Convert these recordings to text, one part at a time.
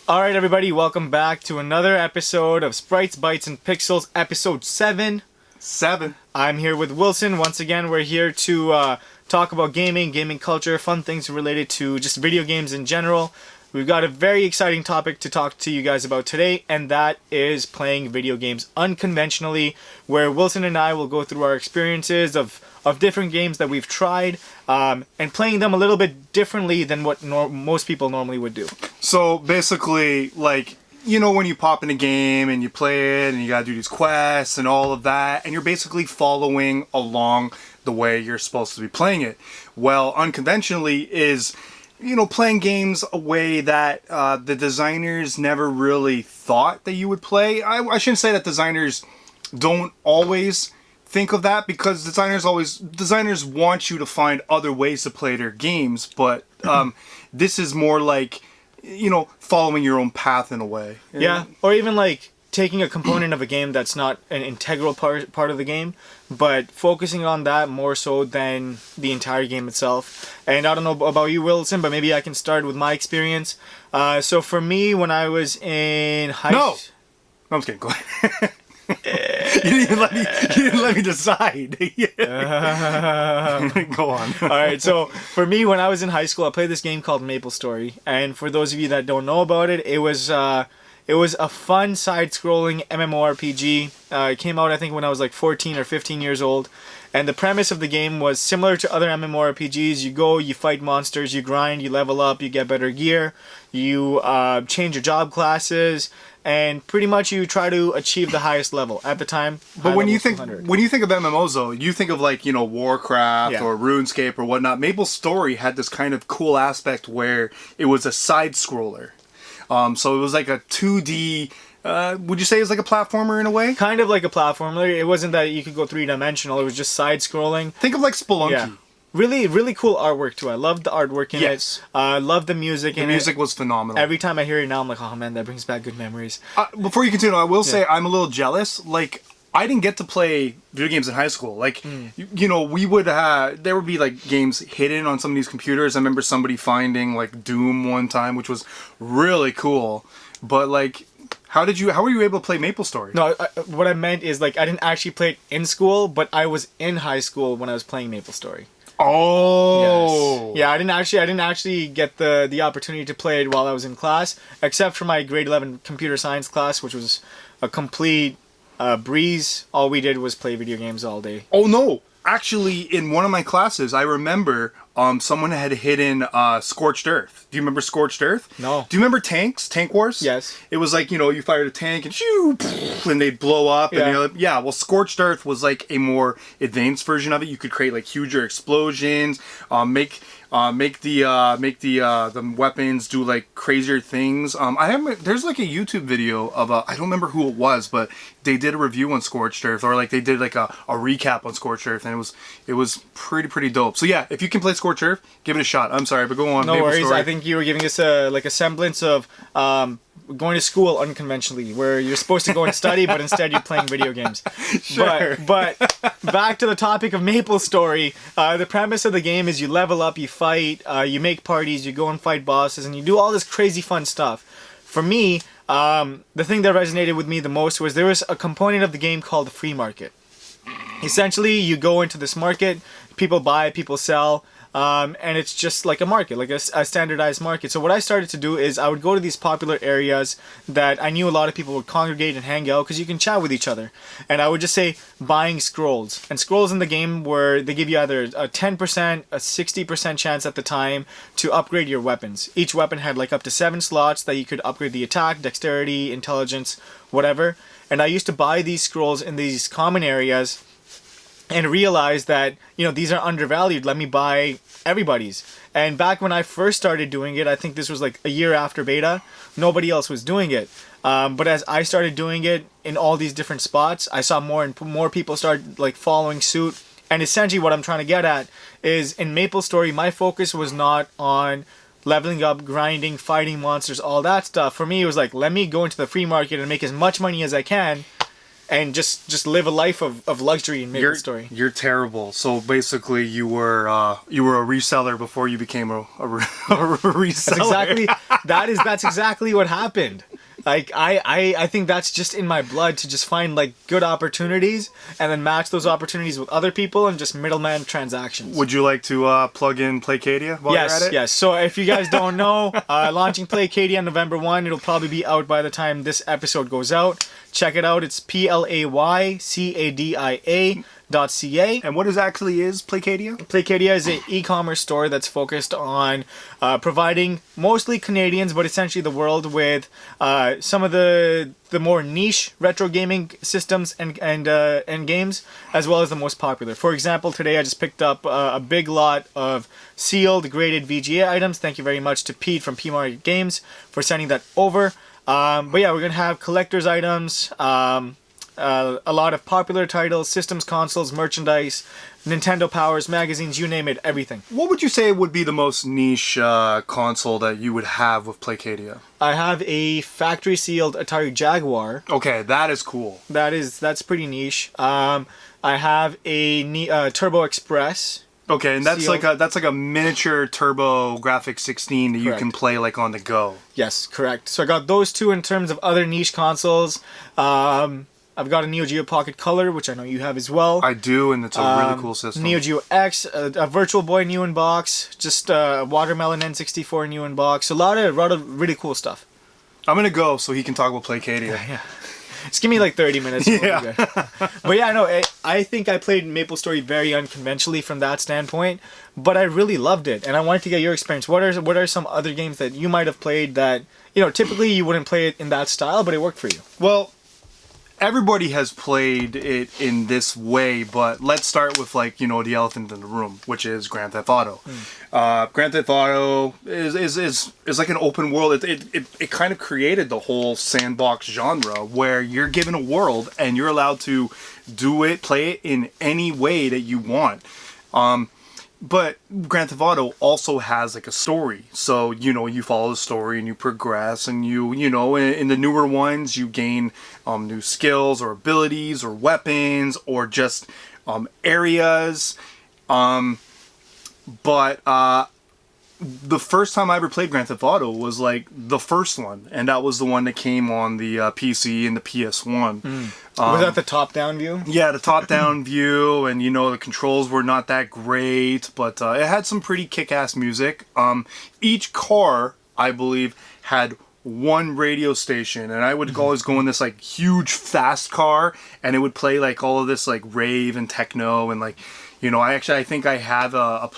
Alright everybody, welcome back to another episode of Sprites, Bytes, and Pixels, episode 7. I'm here with Wilson. Once again, we're here to talk about gaming culture, fun things related to just video games in general. We've got a very exciting topic to talk to you guys about today, and that is playing video games unconventionally, where Wilson and I will go through our experiences of different games that we've tried, and playing them a little bit differently than what most people normally would do. So basically, like, you know, when you pop in a game and you play it and you gotta do these quests and all of that, and you're basically following along the way you're supposed to be playing it. Well, unconventionally is, you know, playing games a way that the designers never really thought that you would play. I shouldn't say that designers don't always think of that, because designers want you to find other ways to play their games, but this is more like, you know, following your own path in a way. Yeah, or even like taking a component of a game that's not an integral part of the game, but focusing on that more so than the entire game itself. And I don't know about you, Wilson, but maybe I can start with my experience. So for me, when I was in high school... No, I'm just kidding. Go ahead. You didn't let me decide. Go on. Alright, so for me, when I was in high school, I played this game called MapleStory. And for those of you that don't know about it, it was a fun side-scrolling MMORPG. It came out, I think, when I was like 14 or 15 years old. And the premise of the game was similar to other MMORPGs. You go, you fight monsters, you grind, you level up, you get better gear, you change your job classes, and pretty much you try to achieve the highest level at the time. But when you think of MMOs, though, you think of, like, you know, Warcraft or RuneScape or whatnot. MapleStory had this kind of cool aspect where it was a side scroller. So it was like a 2D. Would you say it's like a platformer in a way? Kind of like a platformer. It wasn't that you could go three-dimensional. It was just side-scrolling. Think of like Spelunky. Yeah. Really, really cool artwork too. I loved the artwork in it. I loved the music in it. The music was phenomenal. Every time I hear it now, I'm like, oh man, that brings back good memories. Before you continue, I will say I'm a little jealous. Like, I didn't get to play video games in high school. Like, you know, there would be like games hidden on some of these computers. I remember somebody finding like Doom one time, which was really cool. But like, how were you able to play MapleStory? No, what I meant is, like, I didn't actually play it in school, but I was in high school when I was playing MapleStory. Oh. Yes. Yeah, I didn't actually get the opportunity to play it while I was in class, except for my grade 11 computer science class, which was a complete breeze. All we did was play video games all day. Oh no. Actually, in one of my classes, I remember someone had hidden Scorched Earth. Do you remember Scorched Earth? No. Do you remember Tank Wars? Yes. It was like, you know, you fired a tank and shoo, and they'd blow up. Yeah. And you're like, yeah, well, Scorched Earth was like a more advanced version of it. You could create like huger explosions, make the weapons do like crazier things. There's like a YouTube video of I don't remember who it was, but they did a review on Scorched Earth, or like they did like a recap on Scorched Earth, and it was pretty dope. So yeah, if you can play Scorched Earth, give it a shot. I'm sorry, but go on. No worries. I think you were giving us a semblance of going to school unconventionally, where you're supposed to go and study, but instead you're playing video games. Sure. But back to the topic of MapleStory. The premise of the game is you level up, you fight, you make parties, you go and fight bosses, and you do all this crazy fun stuff. For me, the thing that resonated with me the most was there was a component of the game called the free market. Essentially, you go into this market, people buy, people sell, and it's just like a market, like a standardized market. So what I started to do is I would go to these popular areas that I knew a lot of people would congregate and hang out, because you can chat with each other. And I would just say buying scrolls. And scrolls in the game were, they give you either a 10%, a 60% chance at the time to upgrade your weapons. Each weapon had like up to 7 slots that you could upgrade the attack, dexterity, intelligence, whatever. And I used to buy these scrolls in these common areas and realized that, you know, these are undervalued. Let me buy everybody's. And back when I first started doing it, I think this was like a year after beta, nobody else was doing it. But as I started doing it in all these different spots, I saw more and more people start like following suit. And essentially what I'm trying to get at is, in MapleStory, my focus was not on leveling up, grinding, fighting monsters, all that stuff. For me, it was like, let me go into the free market and make as much money as I can, and just live a life of luxury in MapleStory. You're terrible. So basically, you were a reseller before you became a reseller. That's exactly what happened. Like I think that's just in my blood to just find like good opportunities and then match those opportunities with other people and just middleman transactions. Would you like to plug in Playcadia while you're at it? Yes. So if you guys don't know, launching Playcadia on November 1. It'll probably be out by the time this episode goes out. Check it out. It's PLAYCADIA.ca. And what exactly is Playcadia? Playcadia is an e-commerce store that's focused on providing mostly Canadians, but essentially the world with some of the more niche retro gaming systems and games, as well as the most popular. For example, today I just picked up a big lot of sealed, graded VGA items. Thank you very much to Pete from P Market Games for sending that over. But yeah, we're gonna have collector's items. A lot of popular titles, systems, consoles, merchandise, Nintendo Powers, magazines, you name it, everything. What would you say would be the most niche console that you would have with Playcadia? I have a factory sealed Atari Jaguar. Okay, that is cool. That's pretty niche. I have a Turbo Express. Okay, and that's sealed. like a miniature Turbo Graphics 16 that you Correct. can play like on the go. Yes, correct. So I got those two in terms of other niche consoles. I've got a Neo Geo Pocket Color, which I know you have as well. I do, and it's a really cool system. Neo Geo X, a Virtual Boy new in box, just a Watermelon N64 new in box. A lot of really cool stuff. I'm gonna go so he can talk about Playcadia. Yeah. Just give me like 30 minutes. Yeah. But yeah, no, I think I played MapleStory very unconventionally from that standpoint, but I really loved it, and I wanted to get your experience. What are some other games that you might have played that, typically you wouldn't play it in that style, but it worked for you? Well, everybody has played it in this way, but let's start with the elephant in the room, which is Grand Theft Auto. Grand Theft Auto is like an open world. It kind of created the whole sandbox genre where you're given a world and you're allowed to play it in any way that you want. But Grand Theft Auto also has like a story, so you follow the story and you progress, and in the newer ones you gain new skills or abilities or weapons or just areas. But the first time I ever played Grand Theft Auto was like the first one, and that was the one that came on the PC and the PS1. Was that the top-down view? Yeah, the top-down view, and the controls were not that great, but it had some pretty kick-ass music. Each car, I believe, had one radio station, and I would always go in this like huge fast car, and it would play like all of this like rave and techno and like. I think I have a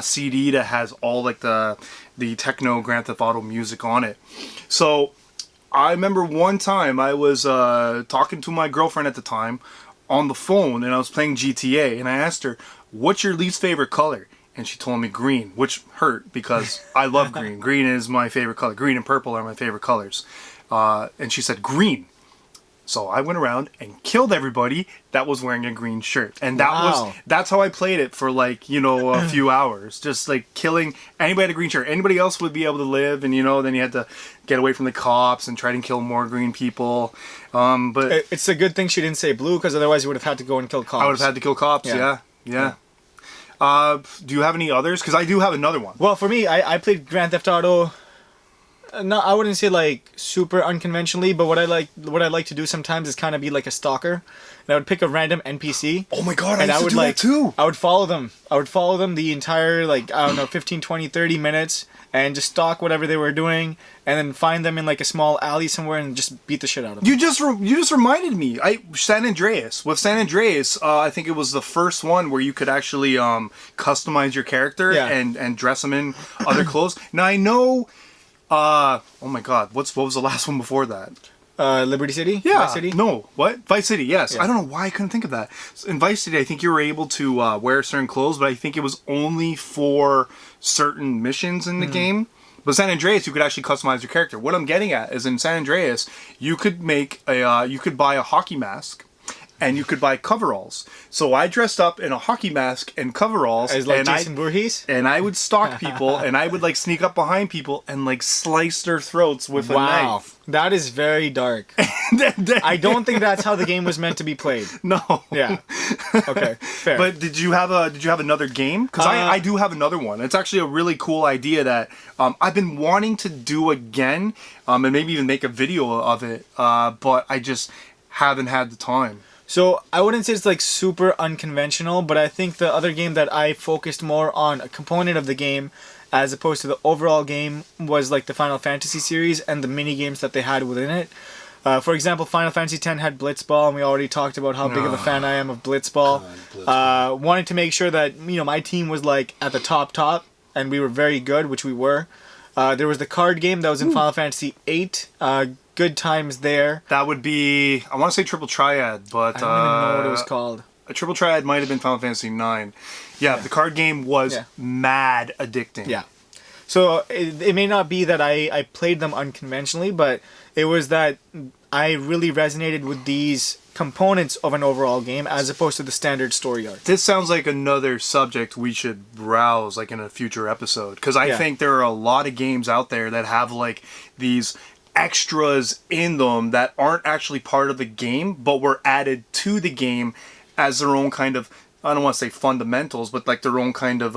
CD that has all like the techno Grand Theft Auto music on it. So I remember one time I was talking to my girlfriend at the time on the phone, and I was playing GTA, and I asked her, "What's your least favorite color?" And she told me green, which hurt because I love green. Green is my favorite color. Green and purple are my favorite colors. And she said green. So I went around and killed everybody that was wearing a green shirt. And that's how I played it for a few hours. Just like killing anybody with a green shirt. Anybody else would be able to live, and then you had to get away from the cops and try to kill more green people. But it's a good thing she didn't say blue, because otherwise you would have had to go and kill cops. I would have had to kill cops, yeah. Do you have any others? Because I do have another one. Well, for me, I played Grand Theft Auto. No, I wouldn't say like super unconventionally, but what I like to do sometimes is kind of be like a stalker, and I would pick a random NPC. Oh my god, and I used to do that too. I would follow them the entire 15, 20, 30 minutes, and just stalk whatever they were doing, and then find them in like a small alley somewhere and just beat the shit out of them. You just reminded me. San Andreas. With San Andreas, I think it was the first one where you could actually customize your character and dress him in other clothes. Now I know. Oh my god, what was the last one before that? Liberty City? Yeah. Vice City? No, what? Vice City, yes. Yeah. I don't know why I couldn't think of that. In Vice City, I think you were able to wear certain clothes, but I think it was only for certain missions in the game. But San Andreas, you could actually customize your character. What I'm getting at is in San Andreas, you could make you could buy a hockey mask, and you could buy coveralls. So I dressed up in a hockey mask and coveralls, As like and Jason Voorhees? and I would stalk people, and I would like sneak up behind people and like slice their throats with a Wow. knife. That is very dark. I don't think that's how the game was meant to be played. No. Yeah. Okay. Fair. But did you have another game? Because I do have another one. It's actually a really cool idea that I've been wanting to do again, and maybe even make a video of it. But I just haven't had the time. So I wouldn't say it's like super unconventional, but I think the other game that I focused more on a component of the game as opposed to the overall game was like the Final Fantasy series and the mini games that they had within it. For example, Final Fantasy X had Blitzball, and we already talked about how big of a fan I am of Blitzball. Wanted to make sure that my team was like at the top, and we were very good, which we were. There was the card game that was in Final Fantasy VIII. Good times there. That would be, I want to say Triple Triad, but I don't even know what it was called. A Triple Triad might have been Final Fantasy IX. Yeah, the card game was mad addicting. Yeah. So it may not be that I played them unconventionally, but it was that I really resonated with these components of an overall game as opposed to the standard story arc. This sounds like another subject we should browse like in a future episode, because I think there are a lot of games out there that have like these extras in them that aren't actually part of the game but were added to the game as their own kind of, I don't want to say fundamentals, but like their own kind of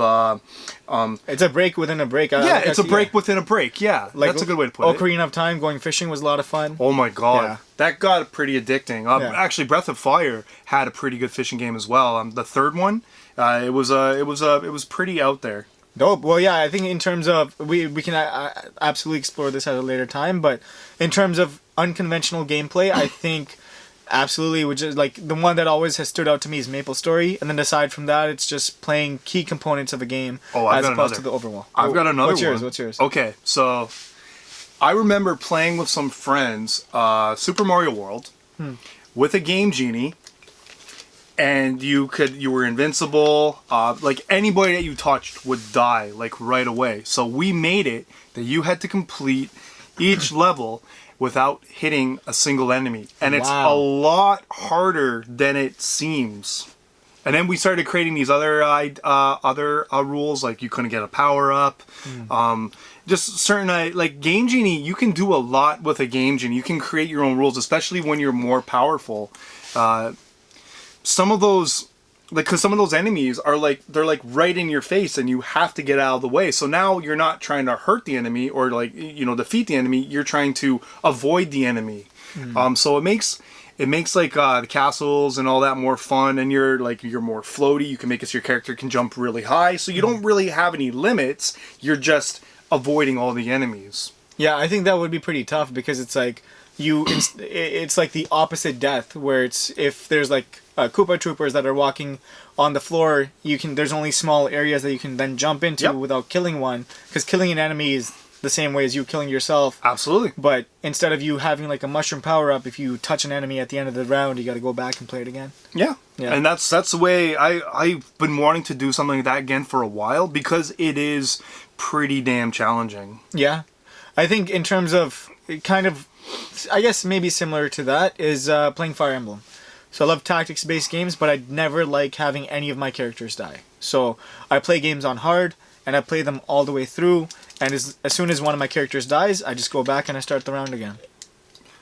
it's a break within a break. It's a break within a break. Yeah, like, that's a good way to put it. Ocarina of Time, going fishing was a lot of fun. Oh my god, Yeah. that got pretty addicting. Actually, Breath of Fire had a pretty good fishing game as well. The third one, it was pretty out there. Dope. Well, yeah, I think in terms of we can absolutely explore this at a later time, but in terms of unconventional gameplay, I think absolutely, which is like the one that always has stood out to me is MapleStory, and then aside from that, it's just playing key components of a game as opposed to the overall. I've got another What's yours? one. What's yours? Okay, so I remember playing with some friends Super Mario World with a Game Genie. And you were invincible. Like anybody that you touched would die like right away. So we made it that you had to complete each level without hitting a single enemy, and it's a lot harder than it seems. And then we started creating these other rules, like you couldn't get a power up. Just certain like Game Genie, you can do a lot with a Game Genie. You can create your own rules, especially when you're more powerful. Some of those, like, because some of those enemies are like, they're like right in your face and you have to get out of the way. So now you're not trying to hurt the enemy or like, defeat the enemy. You're trying to avoid the enemy. So it makes like the castles and all that more fun, and you're more floaty. You can make it so your character can jump really high. So you don't really have any limits. You're just avoiding all the enemies. Yeah, I think that would be pretty tough because it's like it's like the opposite death, where it's if there's like Koopa Troopers that are walking on the floor, there's only small areas that you can then jump into without killing one, because killing an enemy is the same way as you killing yourself. Absolutely. But instead of you having like a mushroom power up, if you touch an enemy at the end of the round, you got to go back and play it again. Yeah. And that's the way I've been wanting to do something like that again for a while, because it is pretty damn challenging. Yeah. I think in terms of kind of, I guess maybe similar to that is playing Fire Emblem. So I love tactics-based games, but I never like having any of my characters die. So I play games on hard, and I play them all the way through, and as soon as one of my characters dies, I just go back and I start the round again.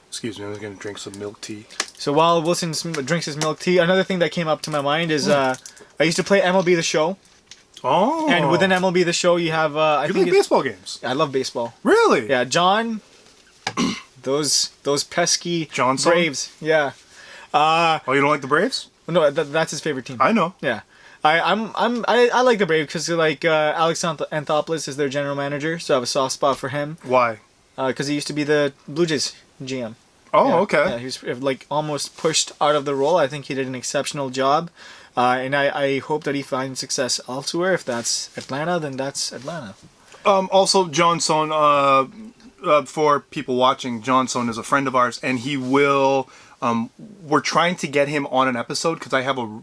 Excuse me, I'm going to drink some milk tea. So while Wilson drinks his milk tea, another thing that came up to my mind is I used to play MLB The Show. Oh. And within MLB The Show, you have... you play baseball games? I love baseball. Really? Yeah, John... those pesky Johnson? Braves. Yeah. Oh, you don't like the Braves? No, that's his favorite team. I know. Yeah. I like the Braves because like Alex Anthopoulos is their general manager, so I have a soft spot for him. Why? Because he used to be the Blue Jays GM. Oh, yeah, okay. Yeah, he was like almost pushed out of the role. I think he did an exceptional job, and I hope that he finds success elsewhere. If that's Atlanta, then that's Atlanta. Also, Johnson. For people watching, Johnson is a friend of ours, and he will we're trying to get him on an episode because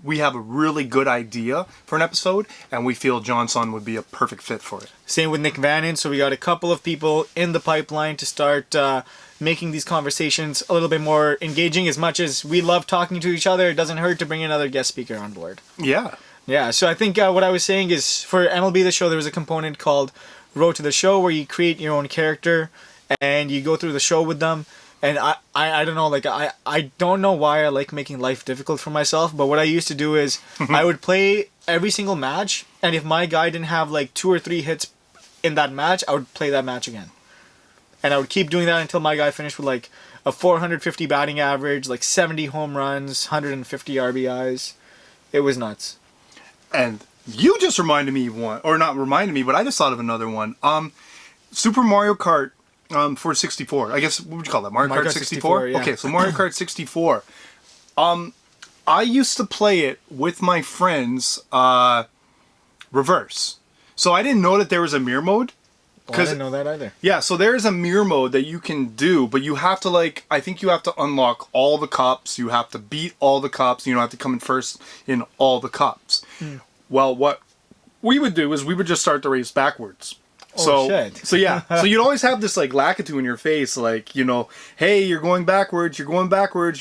we have a really good idea for an episode, and we feel Johnson would be a perfect fit for it. Same with Nick Vannon. So we got a couple of people in the pipeline to start making these conversations a little bit more engaging. As much as we love talking to each other, it doesn't hurt to bring another guest speaker on board. Yeah. Yeah, so I think what I was saying is for MLB The Show, there was a component called Road to the Show where you create your own character and you go through the show with them. And I don't know, like, I don't know why I like making life difficult for myself, but what I used to do is I would play every single match, and if my guy didn't have like 2 or 3 hits in that match, I would play that match again. And I would keep doing that until my guy finished with like a 450 batting average, like 70 home runs, 150 RBIs. It was nuts. And you just reminded me one, or not reminded me, but I just thought of another one. Super Mario Kart for 64. I guess, what would you call that? Mario Kart 64? Yeah. Okay, so Mario Kart 64. I used to play it with my friends reverse. So I didn't know that there was a mirror mode. Well, I didn't know that either. Yeah, so there is a mirror mode that you can do, but you have to I think you have to unlock all the cups, you have to beat all the cups, you don't have to come in first in all the cups. Well, what we would do is we would just start the race backwards. Oh, shit. So yeah, so you'd always have this like lakitu in your face, like, you know, hey, you're going backwards, you're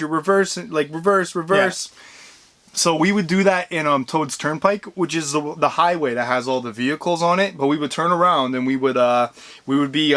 reversing, like reverse. Yeah. So we would do that in Toad's Turnpike, which is the highway that has all the vehicles on it. But we would turn around and we'd be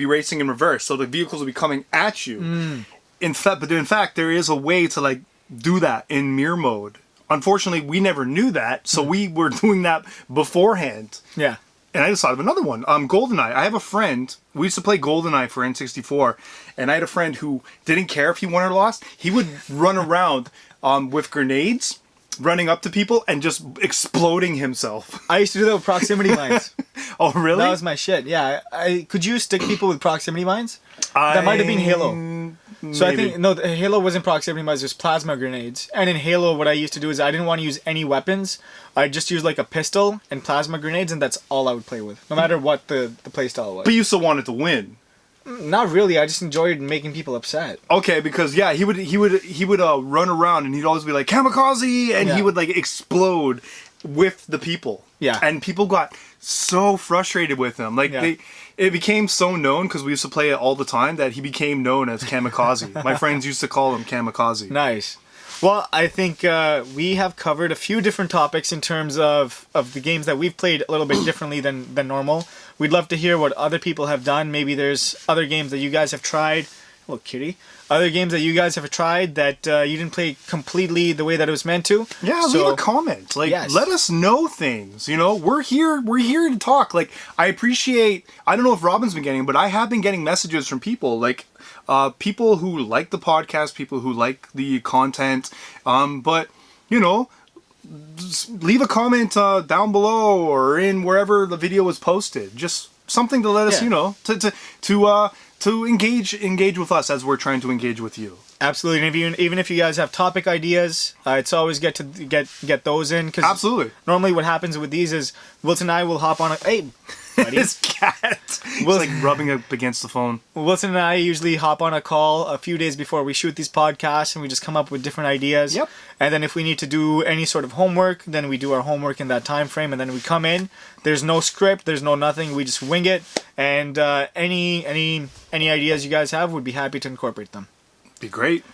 racing in reverse. So the vehicles would be coming at you. In fact, there is a way to like do that in mirror mode. Unfortunately, we never knew that, so we were doing that beforehand. Yeah. And I just thought of another one. GoldenEye. I have a friend. We used to play GoldenEye for N64, and I had a friend who didn't care if he won or lost. He would run around with grenades, running up to people and just exploding himself. I used to do that with proximity mines. Oh, really? That was my shit. Yeah. Could you stick people with proximity mines? That might have been Halo. So I think, no, Halo wasn't proximity mines, it was plasma grenades. And in Halo, what I used to do is I didn't want to use any weapons. I'd just use like a pistol and plasma grenades, and that's all I would play with, no matter what the playstyle was. But you still wanted to win. Not really, I just enjoyed making people upset. Okay, because yeah, he would run around and he'd always be like, kamikaze, and he would like explode with the people. Yeah. And people got so frustrated with him. Like it became so known because we used to play it all the time that he became known as Kamikaze. My friends used to call him Kamikaze. Nice. Well, I think we have covered a few different topics in terms of the games that we've played a little bit differently than normal. We'd love to hear what other people have done. Maybe there's other games that you guys have tried. Hello, kitty. Other games that you guys have tried that you didn't play completely the way that it was meant to. Yeah, leave a comment. Like, let us know things. You know, we're here to talk. Like, I appreciate, I don't know if Robin's been getting, but I have been getting messages from people, like, people who like the podcast, people who like the content, but, you know, just leave a comment down below or in wherever the video was posted. Just something to let us, you know, to engage with us as we're trying to engage with you. Absolutely, and even if you guys have topic ideas, it's always get those in. Cause absolutely. Normally, what happens with these is Wilson and I will hop on. Hey, buddy. His cat. He's like rubbing up against the phone. Wilson and I usually hop on a call a few days before we shoot these podcasts, and we just come up with different ideas. Yep. And then if we need to do any sort of homework, then we do our homework in that time frame, and then we come in. There's no script. There's no nothing. We just wing it. And any ideas you guys have, we'd be happy to incorporate them. Be great.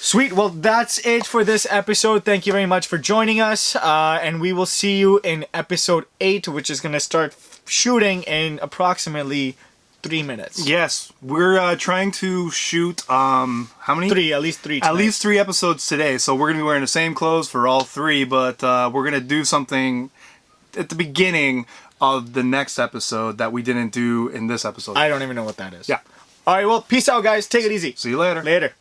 Sweet. Well, that's it for this episode. Thank you very much for joining us. And we will see you in episode 8, which is going to start shooting in approximately 3 minutes. Yes. We're trying to shoot, how many? 3, at least 3 tonight. At least 3 episodes today. So we're going to be wearing the same clothes for all 3, but we're going to do something at the beginning of the next episode that we didn't do in this episode. I don't even know what that is. Yeah. All right, well, peace out, guys. Take it easy. See you later. Later.